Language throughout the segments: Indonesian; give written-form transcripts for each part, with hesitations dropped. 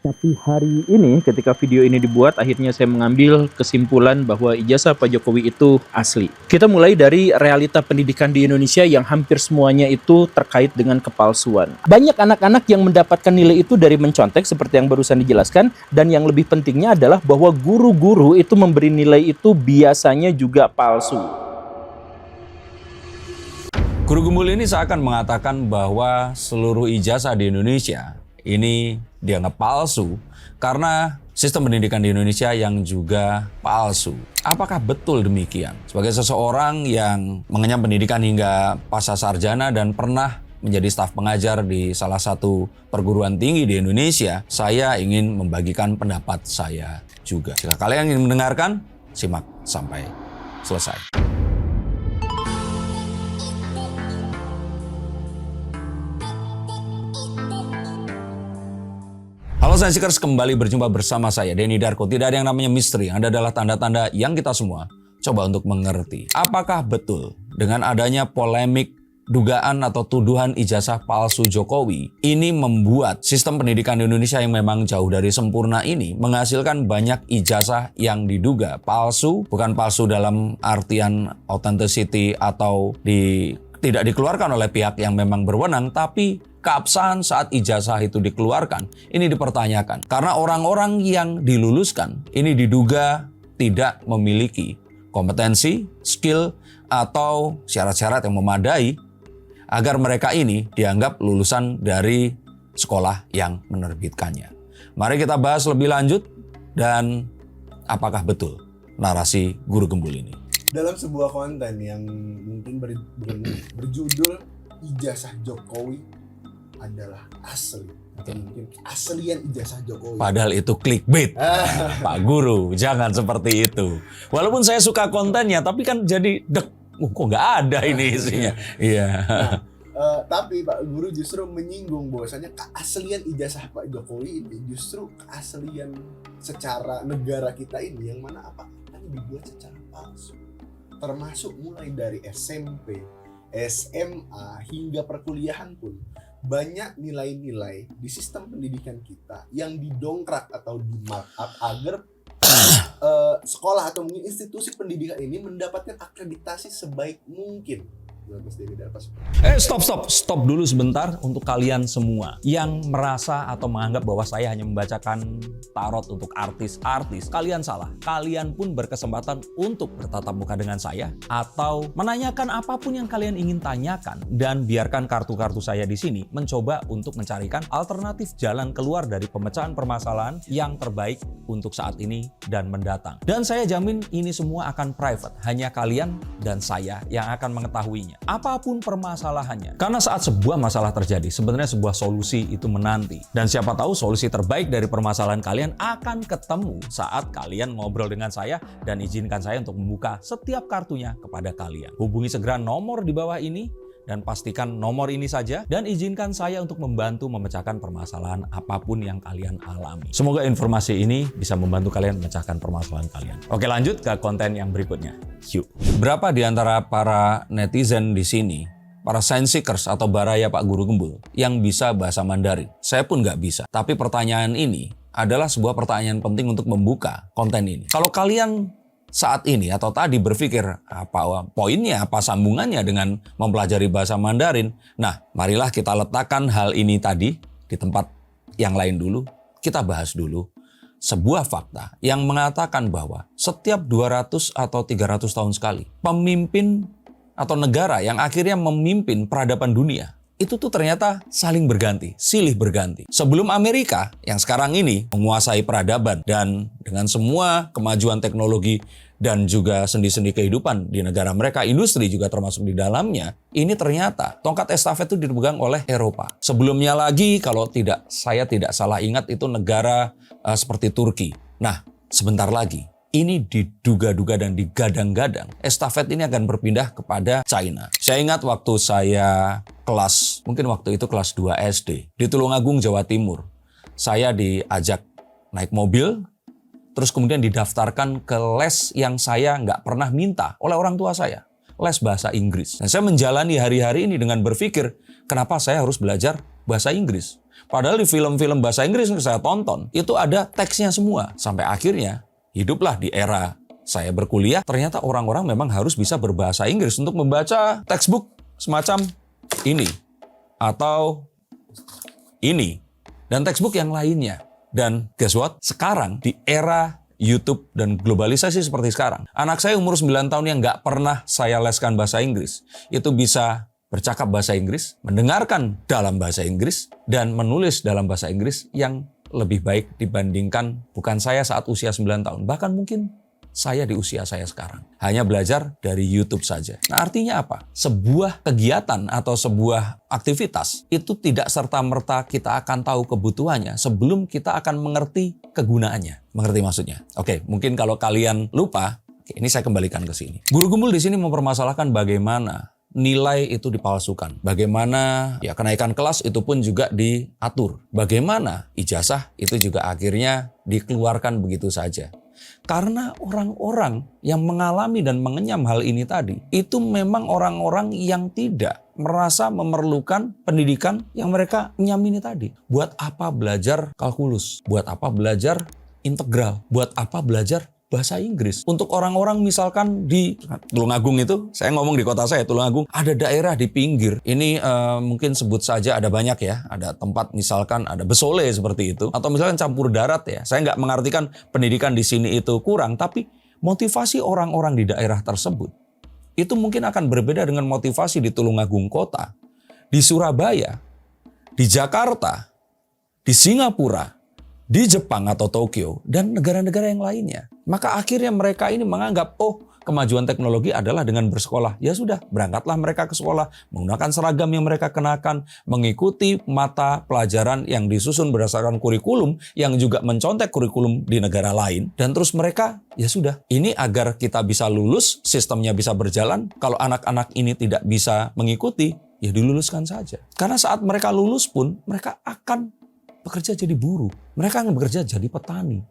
Tapi hari ini ketika video ini dibuat, akhirnya saya mengambil kesimpulan bahwa ijazah Pak Jokowi itu asli. Kita mulai dari realita pendidikan di Indonesia yang hampir semuanya itu terkait dengan kepalsuan. Banyak anak-anak yang mendapatkan nilai itu dari mencontek seperti yang barusan dijelaskan, dan yang lebih pentingnya adalah bahwa guru-guru itu memberi nilai itu biasanya juga palsu. Guru Gembul ini seakan mengatakan bahwa seluruh ijazah di Indonesia ini dianggap palsu karena sistem pendidikan di Indonesia yang juga palsu. Apakah betul demikian? Sebagai seseorang yang mengenyam pendidikan hingga pasca sarjana dan pernah menjadi staf pengajar di salah satu perguruan tinggi di Indonesia, saya ingin membagikan pendapat saya juga. Jika kalian ingin mendengarkan, simak sampai selesai. Halo Sensikers, kembali berjumpa bersama saya, Denny Darko. Tidak ada yang namanya misteri, yang ada adalah tanda-tanda yang kita semua coba untuk mengerti. Apakah betul dengan adanya polemik dugaan atau tuduhan ijazah palsu Jokowi, ini membuat sistem pendidikan di Indonesia yang memang jauh dari sempurna ini menghasilkan banyak ijazah yang diduga palsu, bukan palsu dalam artian authenticity atau tidak dikeluarkan oleh pihak yang memang berwenang, tapi keabsahan saat ijazah itu dikeluarkan, ini dipertanyakan. Karena orang-orang yang diluluskan, ini diduga tidak memiliki kompetensi, skill, atau syarat-syarat yang memadai agar mereka ini dianggap lulusan dari sekolah yang menerbitkannya. Mari kita bahas lebih lanjut, dan apakah betul narasi Guru Gembul ini. Dalam sebuah konten yang mungkin berjudul Ijazah Jokowi adalah asli, atau mungkin keaslian ijazah Jokowi. Padahal itu clickbait. Pak Guru, jangan seperti itu. Walaupun saya suka kontennya, tapi kan jadi kok nggak ada ini isinya. Iya. Tapi Pak Guru justru menyinggung bahwasanya keaslian ijazah Pak Jokowi ini justru keaslian secara negara kita ini, yang mana apakah dibuat secara palsu. Termasuk mulai dari SMP, SMA, hingga perkuliahan pun banyak nilai-nilai di sistem pendidikan kita yang didongkrak atau di markup agar sekolah atau mungkin institusi pendidikan ini mendapatkan akreditasi sebaik mungkin. Stop dulu sebentar untuk kalian semua yang merasa atau menganggap bahwa saya hanya membacakan tarot untuk artis-artis. Kalian salah. Kalian pun berkesempatan untuk bertatap muka dengan saya atau menanyakan apapun yang kalian ingin tanyakan, dan biarkan kartu-kartu saya di sini mencoba untuk mencarikan alternatif jalan keluar dari pemecahan permasalahan yang terbaik untuk saat ini dan mendatang. Dan saya jamin ini semua akan private. Hanya kalian dan saya yang akan mengetahuinya. Apapun permasalahannya. Karena saat sebuah masalah terjadi, sebenarnya sebuah solusi itu menanti. Dan siapa tahu solusi terbaik dari permasalahan kalian akan ketemu saat kalian ngobrol dengan saya, dan izinkan saya untuk membuka setiap kartunya kepada kalian. Hubungi segera nomor di bawah ini, dan pastikan nomor ini saja, dan izinkan saya untuk membantu memecahkan permasalahan apapun yang kalian alami. Semoga informasi ini bisa membantu kalian memecahkan permasalahan kalian. Oke, lanjut ke konten yang berikutnya. Yuk. Berapa di antara para netizen di sini, para sensikers atau baraya Pak Guru Gembul, yang bisa bahasa Mandarin? Saya pun nggak bisa. Tapi pertanyaan ini adalah sebuah pertanyaan penting untuk membuka konten ini. Kalau kalian saat ini atau tadi berpikir apa poinnya, apa sambungannya dengan mempelajari bahasa Mandarin, nah marilah kita letakkan hal ini tadi di tempat yang lain dulu. Kita bahas dulu sebuah fakta yang mengatakan bahwa setiap 200 atau 300 tahun sekali pemimpin atau negara yang akhirnya memimpin peradaban dunia itu tuh ternyata saling berganti, silih berganti. Sebelum Amerika yang sekarang ini menguasai peradaban, dan dengan semua kemajuan teknologi dan juga sendi-sendi kehidupan di negara mereka, industri juga termasuk di dalamnya, ini ternyata tongkat estafet itu dipegang oleh Eropa. Sebelumnya lagi, kalau saya tidak salah ingat, itu negara seperti Turki. Nah, sebentar lagi ini diduga-duga dan digadang-gadang estafet ini akan berpindah kepada China. Saya ingat waktu saya mungkin waktu itu kelas 2 SD di Tulungagung, Jawa Timur. Saya diajak naik mobil, terus kemudian didaftarkan ke les yang saya nggak pernah minta oleh orang tua saya. Les bahasa Inggris. Dan saya menjalani hari-hari ini dengan berpikir, kenapa saya harus belajar bahasa Inggris? Padahal di film-film bahasa Inggris yang saya tonton, itu ada teksnya semua. Sampai akhirnya, hiduplah di era saya berkuliah, ternyata orang-orang memang harus bisa berbahasa Inggris untuk membaca textbook semacam ini. Atau ini. Dan textbook yang lainnya. Dan guess what? Sekarang, di era YouTube dan globalisasi seperti sekarang, anak saya umur 9 tahun yang nggak pernah saya leskan bahasa Inggris, itu bisa bercakap bahasa Inggris, mendengarkan dalam bahasa Inggris, dan menulis dalam bahasa Inggris yang lebih baik dibandingkan bukan saya saat usia 9 tahun. Bahkan mungkin saya di usia saya sekarang. Hanya belajar dari YouTube saja. Nah, artinya apa? Sebuah kegiatan atau sebuah aktivitas itu tidak serta-merta kita akan tahu kebutuhannya sebelum kita akan mengerti kegunaannya. Mengerti maksudnya? Oke, mungkin kalau kalian lupa, ini saya kembalikan ke sini. Guru Gumbul di sini mempermasalahkan bagaimana nilai itu dipalsukan. Bagaimana kenaikan kelas itu pun juga diatur. Bagaimana ijazah itu juga akhirnya dikeluarkan begitu saja. Karena orang-orang yang mengalami dan mengenyam hal ini tadi, itu memang orang-orang yang tidak merasa memerlukan pendidikan yang mereka nyam ini tadi. Buat apa belajar kalkulus? Buat apa belajar integral? Buat apa belajar bahasa Inggris? Untuk orang-orang misalkan di Tulungagung itu, saya ngomong di kota saya, Tulungagung, ada daerah di pinggir. Ini mungkin sebut saja ada banyak ya, ada tempat misalkan ada Besole seperti itu, atau misalkan campur darat ya. Saya nggak mengartikan pendidikan di sini itu kurang, tapi motivasi orang-orang di daerah tersebut itu mungkin akan berbeda dengan motivasi di Tulungagung kota, di Surabaya, di Jakarta, di Singapura, di Jepang atau Tokyo, dan negara-negara yang lainnya. Maka akhirnya mereka ini menganggap, kemajuan teknologi adalah dengan bersekolah. Ya sudah, berangkatlah mereka ke sekolah, menggunakan seragam yang mereka kenakan, mengikuti mata pelajaran yang disusun berdasarkan kurikulum, yang juga mencontek kurikulum di negara lain. Dan terus mereka, ya sudah, ini agar kita bisa lulus, sistemnya bisa berjalan. Kalau anak-anak ini tidak bisa mengikuti, ya diluluskan saja. Karena saat mereka lulus pun, mereka akan bekerja jadi buruh. Mereka akan bekerja jadi petani.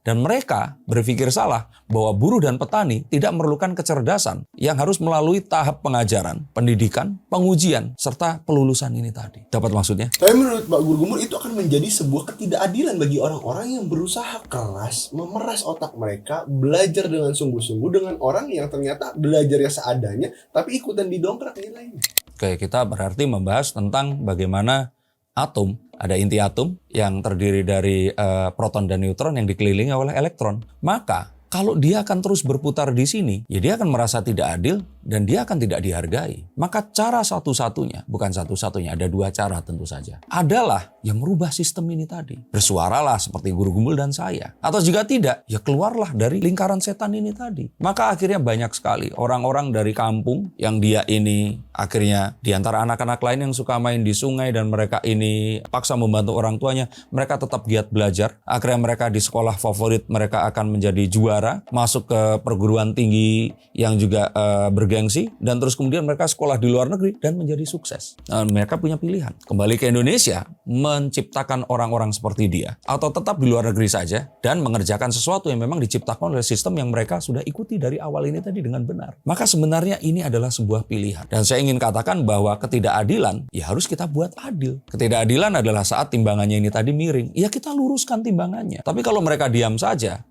Dan mereka berpikir salah bahwa buruh dan petani tidak memerlukan kecerdasan yang harus melalui tahap pengajaran, pendidikan, pengujian, serta pelulusan ini tadi. Dapat maksudnya? Tapi menurut Pak Guru Gumbul itu akan menjadi sebuah ketidakadilan bagi orang-orang yang berusaha keras memeras otak mereka, belajar dengan sungguh-sungguh dengan orang yang ternyata belajarnya seadanya, tapi ikutan didongkrak nilainya. Oke, kita berarti membahas tentang bagaimana atom, ada inti atom yang terdiri dari proton dan neutron yang dikelilingi oleh elektron. Maka kalau dia akan terus berputar di sini, ya dia akan merasa tidak adil dan dia akan tidak dihargai. Maka cara satu-satunya, bukan satu-satunya, ada dua cara tentu saja, adalah yang merubah sistem ini tadi. Bersuaralah seperti Guru Gumbul dan saya. Atau jika tidak, ya keluarlah dari lingkaran setan ini tadi. Maka akhirnya banyak sekali orang-orang dari kampung yang dia ini akhirnya di antara anak-anak lain yang suka main di sungai dan mereka ini paksa membantu orang tuanya, mereka tetap giat belajar. Akhirnya mereka di sekolah favorit mereka akan menjadi juara, masuk ke perguruan tinggi yang juga bergengsi, dan terus kemudian mereka sekolah di luar negeri dan menjadi sukses. Mereka punya pilihan, kembali ke Indonesia, menciptakan orang-orang seperti dia, atau tetap di luar negeri saja dan mengerjakan sesuatu yang memang diciptakan oleh sistem yang mereka sudah ikuti dari awal ini tadi dengan benar. Maka sebenarnya ini adalah sebuah pilihan. Dan saya ingin katakan bahwa ketidakadilan, ya harus kita buat adil. Ketidakadilan adalah saat timbangannya ini tadi miring, ya kita luruskan timbangannya. Tapi kalau mereka diam saja,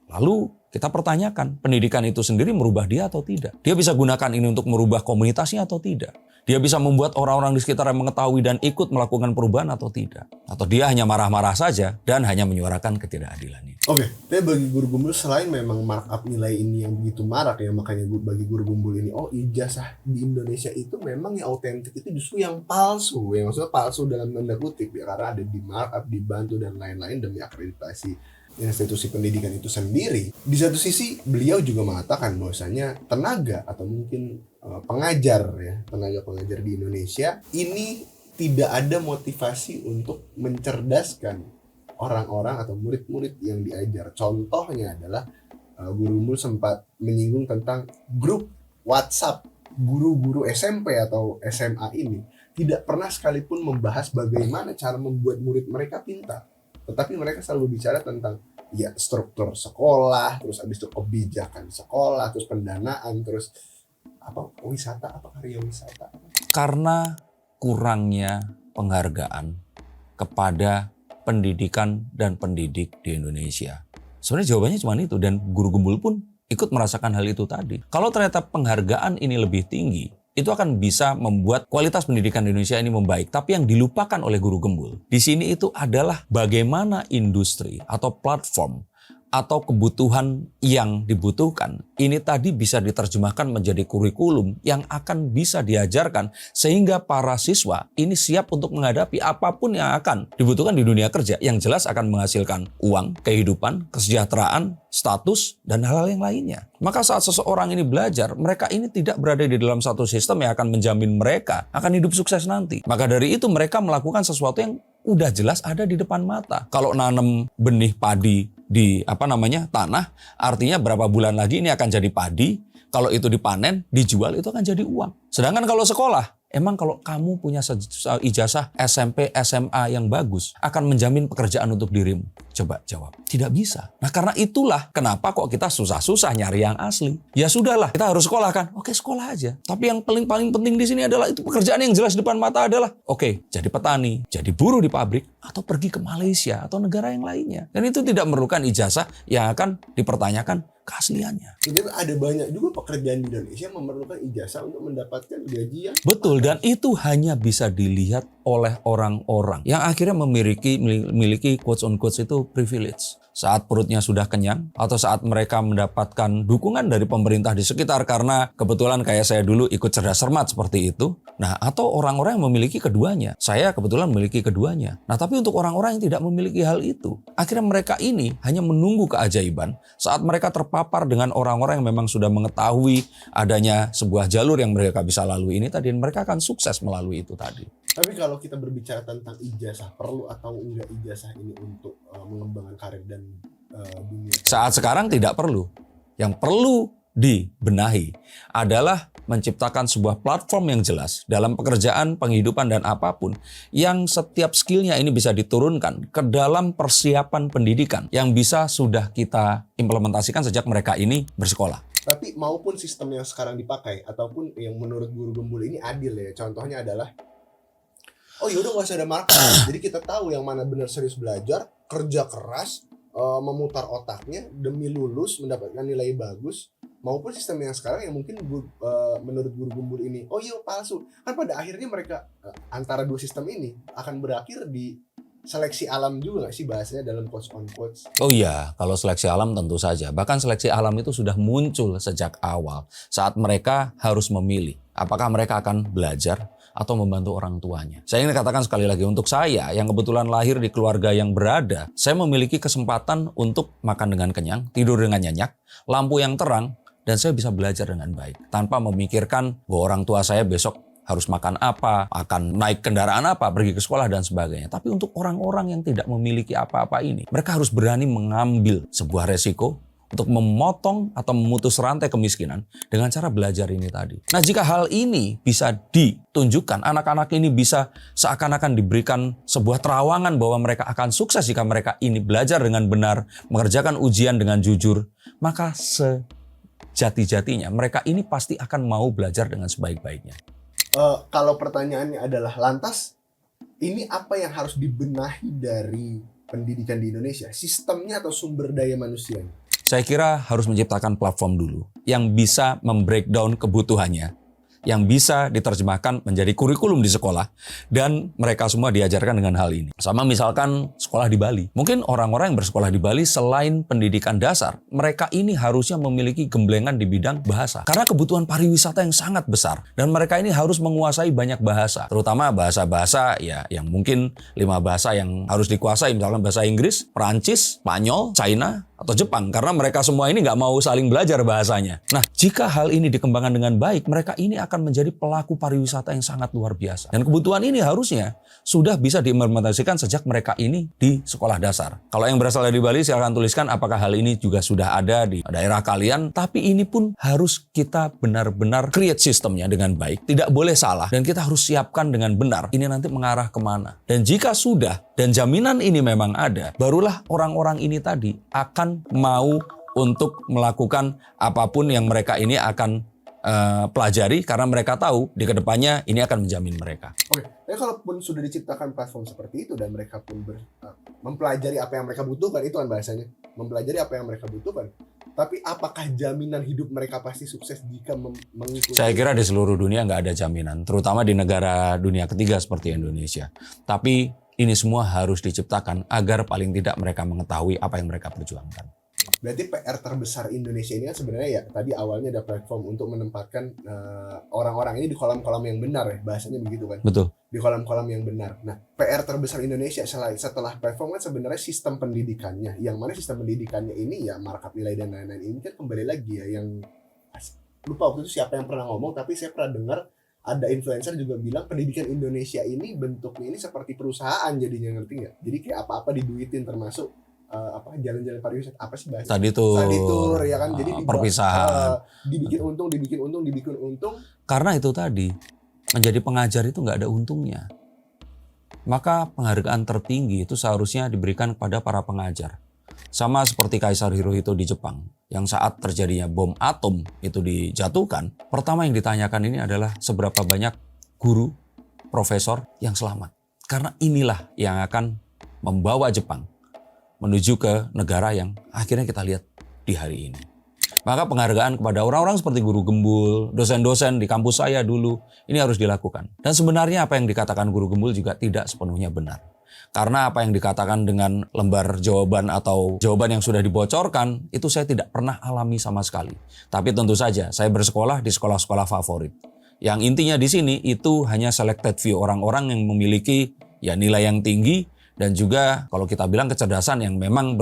lalu kita pertanyakan, pendidikan itu sendiri merubah dia atau tidak? Dia bisa gunakan ini untuk merubah komunitasnya atau tidak? Dia bisa membuat orang-orang di sekitar yang mengetahui dan ikut melakukan perubahan atau tidak? Atau dia hanya marah-marah saja dan hanya menyuarakan ketidakadilan ini? Oke, tapi bagi Guru Gumbul, selain memang markup nilai ini yang begitu marak ya, makanya bagi Guru Gumbul ini, ijazah di Indonesia itu memang yang autentik itu justru yang palsu. Yang maksudnya palsu dalam tanda kutip ya, karena ada di markup, dibantu dan lain-lain demi akreditasi institusi pendidikan itu sendiri. Di satu sisi beliau juga mengatakan bahwasanya tenaga atau mungkin tenaga pengajar di Indonesia ini tidak ada motivasi untuk mencerdaskan orang-orang atau murid-murid yang diajar. Contohnya adalah Guru Gumbul sempat menyinggung tentang grup WhatsApp guru-guru SMP atau SMA ini tidak pernah sekalipun membahas bagaimana cara membuat murid mereka pintar. Tetapi mereka selalu bicara tentang ya struktur sekolah, terus habis itu kebijakan sekolah, terus pendanaan, terus karya wisata. Karena kurangnya penghargaan kepada pendidikan dan pendidik di Indonesia? Sebenarnya jawabannya cuma itu, dan guru gembul pun ikut merasakan hal itu tadi. Kalau ternyata penghargaan ini lebih tinggi, itu akan bisa membuat kualitas pendidikan di Indonesia ini membaik. Tapi yang dilupakan oleh guru gembul di sini itu adalah bagaimana industri atau platform atau kebutuhan yang dibutuhkan ini tadi bisa diterjemahkan menjadi kurikulum yang akan bisa diajarkan sehingga para siswa ini siap untuk menghadapi apapun yang akan dibutuhkan di dunia kerja, yang jelas akan menghasilkan uang, kehidupan, kesejahteraan, status, dan hal-hal yang lainnya. Maka saat seseorang ini belajar, mereka ini tidak berada di dalam satu sistem yang akan menjamin mereka akan hidup sukses nanti. Maka dari itu mereka melakukan sesuatu yang udah jelas ada di depan mata. Kalau nanam benih padi di tanah, artinya berapa bulan lagi ini akan jadi padi. Kalau itu dipanen, dijual, itu akan jadi uang. Sedangkan kalau sekolah, emang kalau kamu punya ijazah SMP, SMA yang bagus, akan menjamin pekerjaan untuk dirimu? Coba jawab. Tidak bisa. Nah karena itulah kenapa kok kita susah-susah nyari yang asli. Ya sudahlah, kita harus sekolah kan? Oke, sekolah aja. Tapi yang paling penting di sini adalah itu pekerjaan yang jelas depan mata adalah oke, jadi petani, jadi buruh di pabrik, atau pergi ke Malaysia atau negara yang lainnya. Dan itu tidak memerlukan ijazah yang akan dipertanyakan keasliannya. Jadi ada banyak juga pekerjaan di Indonesia memerlukan ijazah untuk mendapatkan gaji yang betul, dan itu hanya bisa dilihat oleh orang-orang yang akhirnya memiliki quotes on quotes itu privilege. Saat perutnya sudah kenyang atau saat mereka mendapatkan dukungan dari pemerintah di sekitar karena kebetulan kayak saya dulu ikut cerdas cermat seperti itu. Nah, atau orang-orang yang memiliki keduanya. Saya kebetulan memiliki keduanya. Nah, tapi untuk orang-orang yang tidak memiliki hal itu, akhirnya mereka ini hanya menunggu keajaiban saat mereka terpapar dengan orang-orang yang memang sudah mengetahui adanya sebuah jalur yang mereka bisa lalui ini tadi, dan mereka akan sukses melalui itu tadi. Tapi kalau kita berbicara tentang ijazah, perlu atau enggak ijazah ini untuk mengembangkan karir dan dunia? Saat sekarang tidak perlu. Yang perlu dibenahi adalah menciptakan sebuah platform yang jelas dalam pekerjaan, penghidupan, dan apapun yang setiap skillnya ini bisa diturunkan ke dalam persiapan pendidikan yang bisa sudah kita implementasikan sejak mereka ini bersekolah. Tapi maupun sistem yang sekarang dipakai ataupun yang menurut guru gembul ini adil ya, contohnya adalah oh yaudah gak usah ada market. Jadi kita tahu yang mana benar serius belajar, kerja keras, memutar otaknya demi lulus, mendapatkan nilai bagus. Maupun sistem yang sekarang yang mungkin menurut guru gembul ini, oh iya palsu. Kan pada akhirnya mereka antara dua sistem ini akan berakhir di seleksi alam juga gak sih bahasanya dalam quotes on quotes? Oh iya, kalau seleksi alam tentu saja. Bahkan seleksi alam itu sudah muncul sejak awal saat mereka harus memilih apakah mereka akan belajar atau membantu orang tuanya. Saya ingin katakan sekali lagi, untuk saya yang kebetulan lahir di keluarga yang berada, saya memiliki kesempatan untuk makan dengan kenyang, tidur dengan nyenyak, lampu yang terang, dan saya bisa belajar dengan baik. Tanpa memikirkan bahwa orang tua saya besok harus makan apa, akan naik kendaraan apa, pergi ke sekolah, dan sebagainya. Tapi untuk orang-orang yang tidak memiliki apa-apa ini, mereka harus berani mengambil sebuah resiko untuk memotong atau memutus rantai kemiskinan dengan cara belajar ini tadi. Nah, jika hal ini bisa ditunjukkan, anak-anak ini bisa seakan-akan diberikan sebuah terawangan bahwa mereka akan sukses jika mereka ini belajar dengan benar, mengerjakan ujian dengan jujur, maka sejati-jatinya mereka ini pasti akan mau belajar dengan sebaik-baiknya. Kalau pertanyaannya adalah lantas ini apa yang harus dibenahi dari pendidikan di Indonesia? Sistemnya atau sumber daya manusianya? Saya kira harus menciptakan platform dulu yang bisa membreakdown kebutuhannya, yang bisa diterjemahkan menjadi kurikulum di sekolah, dan mereka semua diajarkan dengan hal ini. Sama misalkan sekolah di Bali. Mungkin orang-orang yang bersekolah di Bali selain pendidikan dasar, mereka ini harusnya memiliki gemblengan di bidang bahasa. Karena kebutuhan pariwisata yang sangat besar, dan mereka ini harus menguasai banyak bahasa, terutama bahasa-bahasa ya yang mungkin 5 bahasa yang harus dikuasai, misalkan bahasa Inggris, Perancis, Spanyol, China, atau Jepang, karena mereka semua ini nggak mau saling belajar bahasanya. Nah, jika hal ini dikembangkan dengan baik, mereka ini akan menjadi pelaku pariwisata yang sangat luar biasa. Dan kebutuhan ini harusnya sudah bisa diimplementasikan sejak mereka ini di sekolah dasar. Kalau yang berasal dari Bali, silakan tuliskan apakah hal ini juga sudah ada di daerah kalian. Tapi ini pun harus kita benar-benar create sistemnya dengan baik. Tidak boleh salah, dan kita harus siapkan dengan benar. Ini nanti mengarah kemana. Dan jika sudah, dan jaminan ini memang ada, barulah orang-orang ini tadi akan mau untuk melakukan apapun yang mereka ini akan pelajari, karena mereka tahu di kedepannya ini akan menjamin mereka. Oke, Tapi kalaupun sudah diciptakan platform seperti itu dan mereka pun mempelajari apa yang mereka butuhkan, itu kan bahasanya, mempelajari apa yang mereka butuhkan. Tapi apakah jaminan hidup mereka pasti sukses jika mengikuti? Saya kira di seluruh dunia nggak ada jaminan, terutama di negara dunia ketiga seperti Indonesia. Tapi ini semua harus diciptakan agar paling tidak mereka mengetahui apa yang mereka perjuangkan. Berarti PR terbesar Indonesia ini kan sebenarnya ya tadi awalnya ada platform untuk menempatkan orang-orang ini di kolam-kolam yang benar ya, bahasanya begitu kan? Betul. Di kolam-kolam yang benar. Nah, PR terbesar Indonesia setelah platform kan sebenarnya sistem pendidikannya. Yang mana sistem pendidikannya ini ya markup nilai dan lain-lain ini kan kembali lagi ya yang lupa waktu itu siapa yang pernah ngomong, tapi saya pernah dengar ada influencer juga bilang pendidikan Indonesia ini bentuknya ini seperti perusahaan jadinya, ngerti nggak? Jadi kayak apa-apa diduitin termasuk jalan-jalan pariwisata apa sih bahasa? Study tour ya kan, jadi perpisahan. dibikin untung. Karena itu tadi menjadi pengajar itu nggak ada untungnya. Maka penghargaan tertinggi itu seharusnya diberikan kepada para pengajar. Sama seperti Kaisar Hirohito di Jepang, yang saat terjadinya bom atom itu dijatuhkan, pertama yang ditanyakan ini adalah seberapa banyak guru, profesor yang selamat. Karena inilah yang akan membawa Jepang menuju ke negara yang akhirnya kita lihat di hari ini. Maka penghargaan kepada orang-orang seperti guru gembul, dosen-dosen di kampus saya dulu, ini harus dilakukan. Dan sebenarnya apa yang dikatakan guru gembul juga tidak sepenuhnya benar. Karena apa yang dikatakan dengan lembar jawaban atau jawaban yang sudah dibocorkan, itu saya tidak pernah alami sama sekali. Tapi tentu saja saya bersekolah di sekolah-sekolah favorit. Yang intinya di sini itu hanya selected few orang-orang yang memiliki ya nilai yang tinggi, dan juga kalau kita bilang kecerdasan yang memang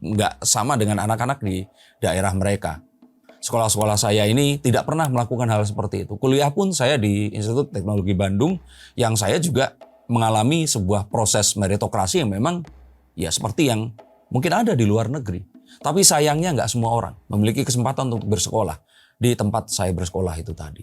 nggak sama dengan anak-anak di daerah mereka. Sekolah-sekolah saya ini tidak pernah melakukan hal seperti itu. Kuliah pun saya di Institut Teknologi Bandung yang saya juga mengalami sebuah proses meritokrasi yang memang ya seperti yang mungkin ada di luar negeri. Tapi sayangnya nggak semua orang memiliki kesempatan untuk bersekolah di tempat saya bersekolah itu tadi.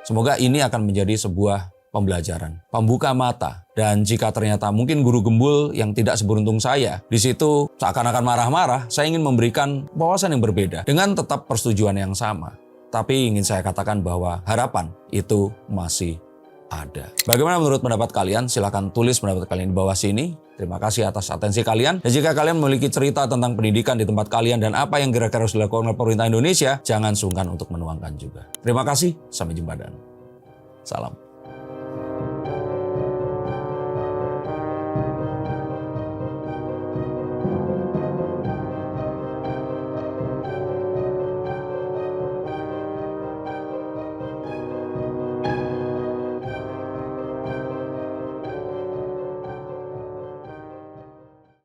Semoga ini akan menjadi sebuah pembelajaran, pembuka mata. Dan jika ternyata mungkin guru gembul yang tidak seberuntung saya, di situ seakan-akan marah-marah, saya ingin memberikan wawasan yang berbeda dengan tetap persetujuan yang sama. Tapi ingin saya katakan bahwa harapan itu masih ada. Bagaimana menurut pendapat kalian? Silahkan tulis pendapat kalian di bawah sini. Terima kasih atas atensi kalian. Dan jika kalian memiliki cerita tentang pendidikan di tempat kalian dan apa yang kira-kira harus dilakukan oleh pemerintah Indonesia, jangan sungkan untuk menuangkan juga. Terima kasih, sampai jumpa dan salam.